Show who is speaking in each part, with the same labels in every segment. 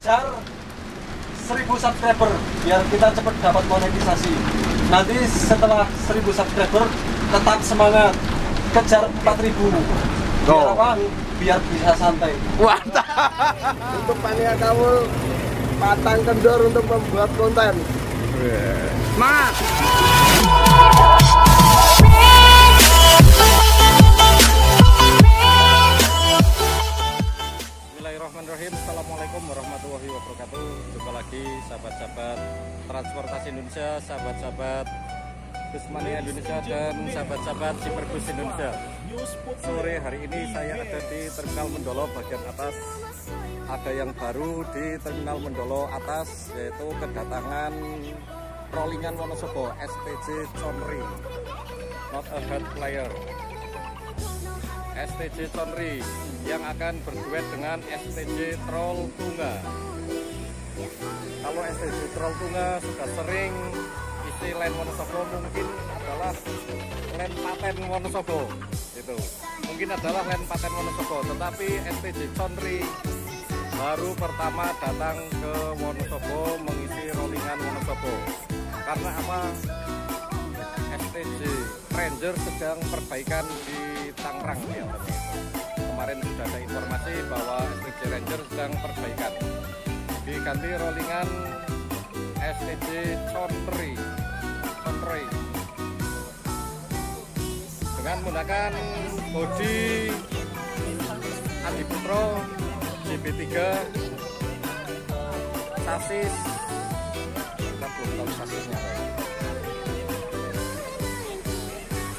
Speaker 1: Kejar 1000 subscriber biar kita cepat dapat monetisasi. Nanti setelah 1000 subscriber tetap semangat kejar 4000. Biar apa? Biar bisa santai.
Speaker 2: Mantap.
Speaker 3: Untuk panitia kamu patang kendor untuk membuat konten.
Speaker 2: Semangat. Bismillahirrahmanirrahim. Assalamualaikum warahmatullahi wabarakatuh. Jumpa lagi sahabat-sahabat transportasi Indonesia, sahabat-sahabat Busmania Indonesia, dan sahabat-sahabat Siperbus Indonesia. Sore hari ini saya ada di Terminal Mendolo bagian atas. Ada yang baru di Terminal Mendolo atas, yaitu kedatangan rollingan Wonosobo STJ Chonri, not a hard player. STJ Chonri yang akan berduet dengan STJ Troll Tunga. Kalau STJ Troll Tunga sudah sering isi line Wonosobo, mungkin adalah line paten Wonosobo. Itu mungkin adalah line paten Wonosobo, tetapi STJ Chonri baru pertama datang ke Wonosobo mengisi rollingan Wonosobo. Karena apa? STJ Ranger sedang perbaikan di Tangerang ya. Kemarin sudah ada informasi bahwa STJ Ranger sedang perbaikan. Diganti rollingan STJ Chonri dengan menggunakan bodi Adi Putro CB3, sasis kita belum tahu sasisnya,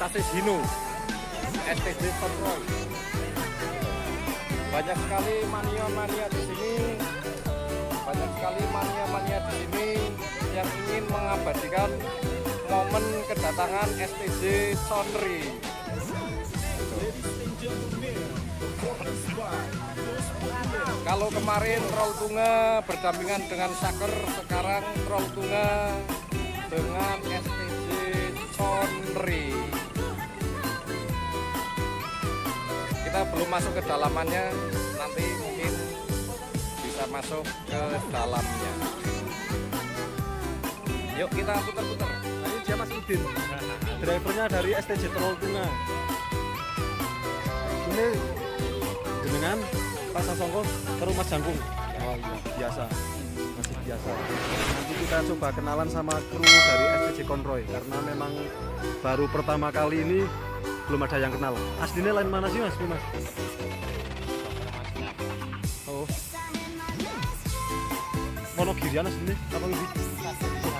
Speaker 2: sasis Hino STJ Chonri. Banyak sekali mania-mania di sini, yang ingin mengabadikan momen kedatangan STJ Chonri. Kalau kemarin Troll Tunga berdampingan dengan Saker, sekarang Troll Tunga dengan STJ Chonri. Kita belum masuk ke dalamannya, nanti mungkin bisa masuk ke dalamnya. Yuk kita putar-putar.
Speaker 1: Ini dia Mas Udin, drivernya dari STJ Troll Tunga. Ini dengan Pak Sasongko ke Rumah Jangkung. Oh iya, biasa, masih biasa. Nanti kita coba kenalan sama kru dari STJ Conroy karena memang baru pertama kali ini belum ada yang kenal. Aslinya lain mana sih Mas? Oh, Wonogirian aslinya apa lebih?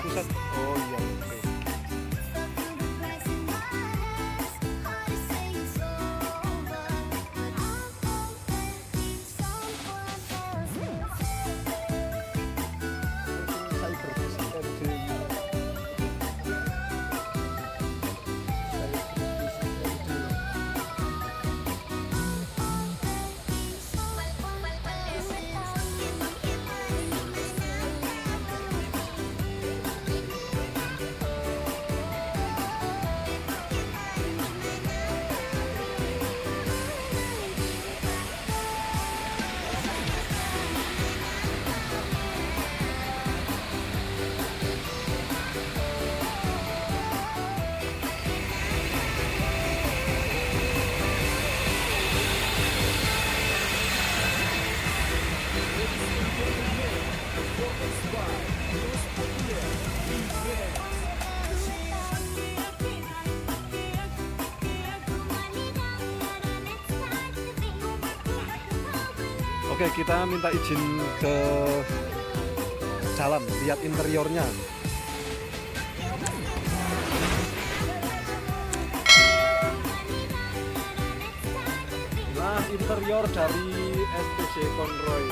Speaker 1: Pusat. Oh iya. Oke. Oke, kita minta izin ke dalam, lihat interiornya. Nah, interior dari STJ Conroy.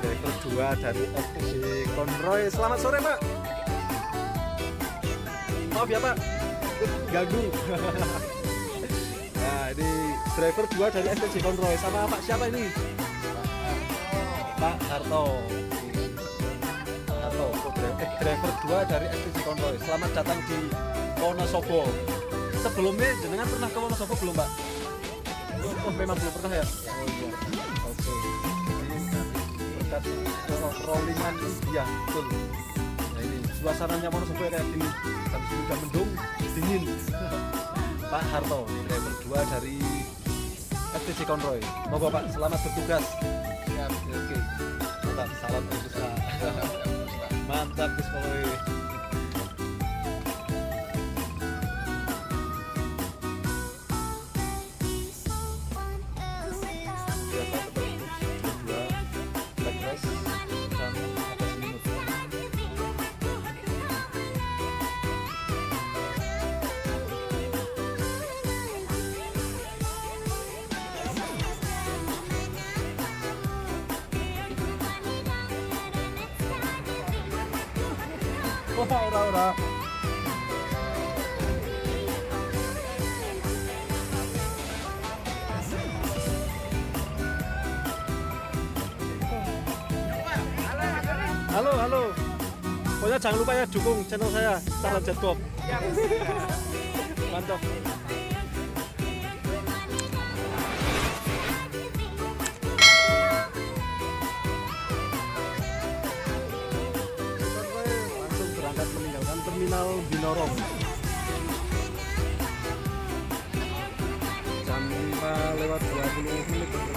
Speaker 1: Driver 2 dari STJ Conroy. Selamat sore, Pak. Maaf ya Pak, ganggu. Nah, ini driver 2 dari STJ Conroy sama Pak siapa ini? Pak Harto. Driver 2 dari STJ Conroy. Selamat datang di Wonosobo. Sebelumnya jenengan pernah ke Wonosobo belum, Pak? Oh, memang belum pernah ya? Oh iya. Oke. Berkat rollingan iya, betul. Nah ini suasananya Wonosobo kayak gini. Dan sudah mendung, dingin. Pak Harto, driver 2 dari STJ Konroy. Moga Pak, selamat bertugas.
Speaker 3: Siap.
Speaker 1: Oke. Mantap, salam terus Pak. Mantap Gus Poloy. Biasa seperti itu. Kedua, leg press dan atas minus. Ora. Halo. Pokoknya jangan lupa ya dukung channel saya, Saran Jet Bob. Mantap. Langsung berangkat meninggalkan terminal Binorong. Jam 5:20 menit.